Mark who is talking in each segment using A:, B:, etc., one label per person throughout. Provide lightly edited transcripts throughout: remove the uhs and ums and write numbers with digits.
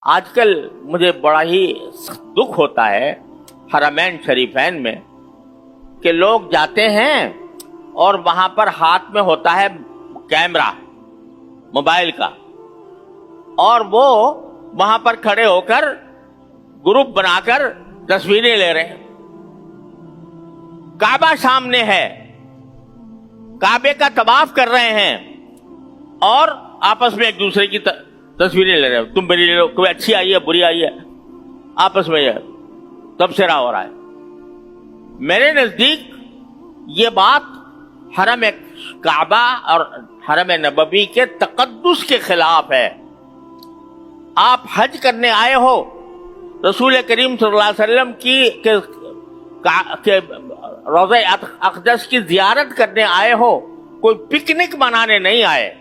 A: آج کل مجھے بڑا ہی دکھ ہوتا ہے حرمین شریفین میں کہ لوگ جاتے ہیں اور وہاں پر ہاتھ میں ہوتا ہے کیمرہ موبائل کا، اور وہ وہاں پر کھڑے ہو کر گروپ بنا کر تصویریں لے رہے ہیں۔ کعبہ سامنے ہے، کعبے کا طواف کر رہے ہیں اور آپس میں ایک دوسرے کی تصویریں لے رہے ہیں۔ تم میری لے لو، کوئی اچھی آئی ہے بری آئی ہے، آپس میں یہ تبصرہ ہو رہا ہے۔ میرے نزدیک یہ بات حرم کعبہ اور حرم نبوی کے تقدس کے خلاف ہے۔ آپ حج کرنے آئے ہو، رسول کریم صلی اللہ علیہ وسلم کی روضہ اقدس کی زیارت کرنے آئے ہو، کوئی پکنک منانے نہیں آئے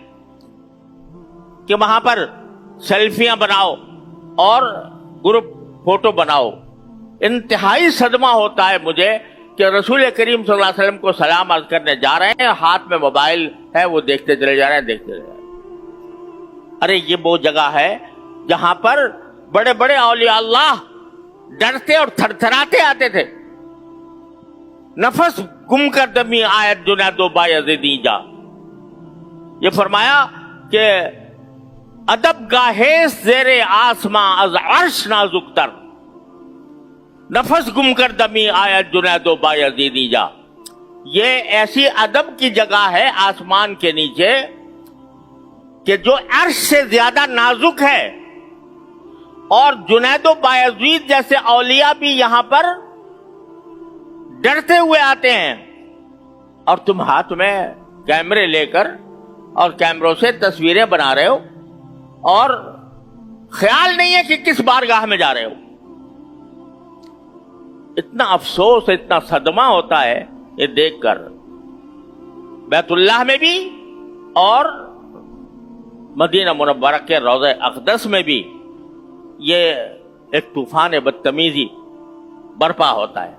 A: کہ وہاں پر سیلفیاں بناؤ اور گروپ فوٹو بناؤ۔ انتہائی صدمہ ہوتا ہے مجھے کہ رسول کریم صلی اللہ علیہ وسلم کو سلام عرض کرنے جا رہے ہیں، ہاتھ میں موبائل ہے، وہ دیکھتے چلے جا رہے ہیں، دیکھتے چلے جا رہے ہیں۔ ارے یہ وہ جگہ ہے جہاں پر بڑے بڑے اولیاء اللہ ڈرتے اور تھر تھراتے آتے تھے۔ نفس گم کر دمی آیت جنید و بایزیدی جا، یہ فرمایا کہ ادب گاہیس زیر آسماں از عرش نازک تر، نفس گم کر دمی آیت جنید و بایزیدی جا۔ یہ ایسی ادب کی جگہ ہے آسمان کے نیچے کہ جو عرش سے زیادہ نازک ہے، اور جنید و بایزید جیسے اولیاء بھی یہاں پر ڈرتے ہوئے آتے ہیں، اور تم ہاتھ میں کیمرے لے کر اور کیمروں سے تصویریں بنا رہے ہو، اور خیال نہیں ہے کہ کس بارگاہ میں جا رہے ہو۔ اتنا افسوس، اتنا صدمہ ہوتا ہے یہ دیکھ کر۔ بیت اللہ میں بھی اور مدینہ منورہ کے روضہ اقدس میں بھی یہ ایک طوفان بدتمیزی برپا ہوتا ہے۔